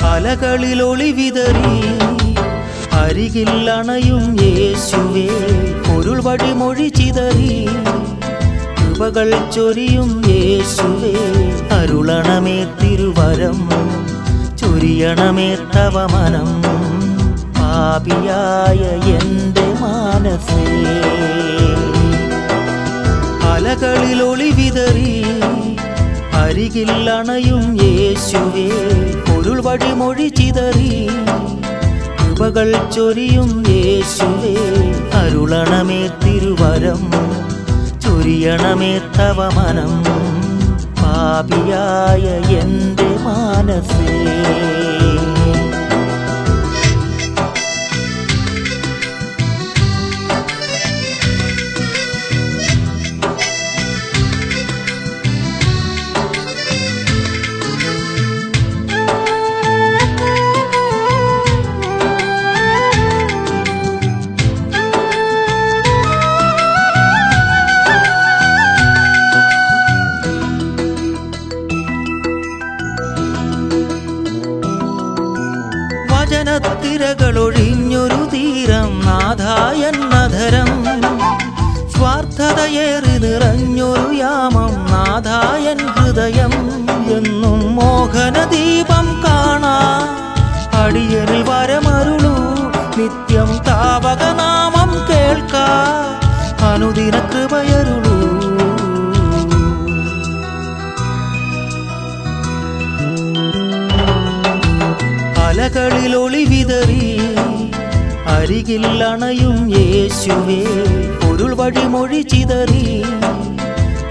അലകളിൽ ഒളിവിതറി അരികിൽ അണയും യേശുവേ, പൊരുൾ വഴിമൊഴി ചിതറി കൃപകൾ ചൊരിയും യേശുവേ, അരുളണമേ തിരുവരം ചൊരിയണമേ തവ മനം, പാപിയായ എൻ്റെ മാനസേ. അലകളിൽ ഒളിവിതറി അരികിൽ അണയും യേശുവേ, പൊരുൾ വഴിമൊഴി ചിതറി കൃപകൾ ചൊരിയും യേശുവേ, അരുളണമേ തിരുവരം ചൊരിയണമേ തവ മനം, പാപിയായ എൻ്റെ മാനസേ. വചനത്തിരകളൊഴിഞ്ഞൊരു തീരം നാഥായന്നധരം, സ്വാർത്ഥതയേറി നിറഞ്ഞൊരു യാമം നാഥായൻ ഹൃദയം, എന്നും മോഹനദീപം കാണാ അടിയനിൽ വരമരുളൂ, നിത്യം താവകനാമം കേൾക്കാ അനുദിന കൃപയരുളൂ. അലകളിൽ ഒളിവിതറി അരികിൽ അണയും യേശുവേ, പൊരുൾ വഴിമൊഴി ചിതറി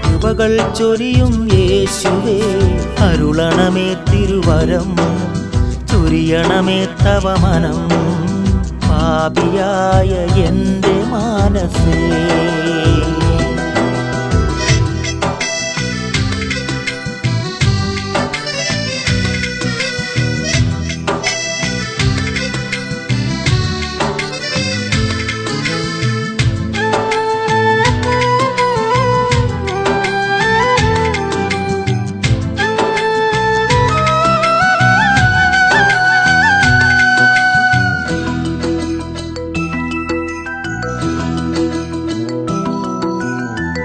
കൃപകൾ ചൊരിയും യേശുവേ, അരുളണമേ തിരുവരം ചൊരിയണമേ തവ മനം, പാപിയായ എൻ്റെ മാനസേ.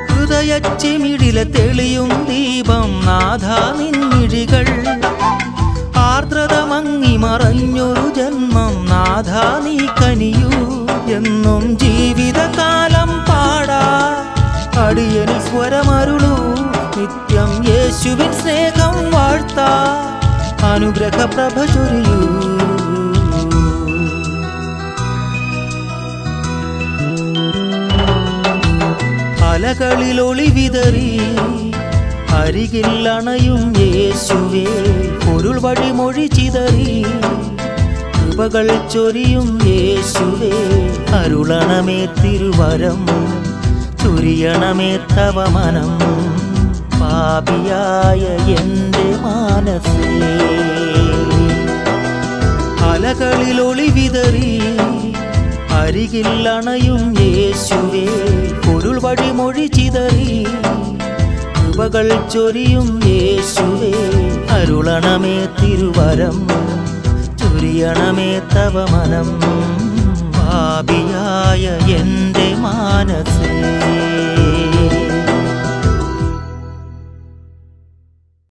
ഹൃദയച്ചിമിടിലെ തെളിയും ദീപം നാഥാ നിൻമിഴികൾ, ആർദ്രത മങ്ങി മറഞ്ഞൊരു ജന്മം നാഥാ നീ കനിയൂ, എന്നും ജീവിതകാലം പാടാ അടിയനിൽ സ്വരമരുളൂ, നിത്യം യേശുവിൻ സ്നേഹം വാഴ്ത്താ അനുഗ്രഹ പ്രഭ ചൊരിയൂ. അലകളിൽ ഒളിവിതറി അരികിൽ അണയും യേശുവേ, പൊരുൾ വഴിമൊഴി ചിതറി കൃപകൾ ചൊരിയും യേശുവേ, അരുളണമേ തിരുവരം ചൊരിയണമേ തവ മനം, പാപിയായ എൻ്റെ മാനസേ. അലകളിൽ ഒളിവിതറി അരികിൽ അണയും യേശുവേ, പൊരുൾ വഴിമൊഴി ചിതറി കൃപകൾ ചൊരിയും യേശുവേ, അരുളണമേ തിരുവരം ചൊരിയണമേ തവ മനം, പാപിയായ എൻ്റെ മാനസേ.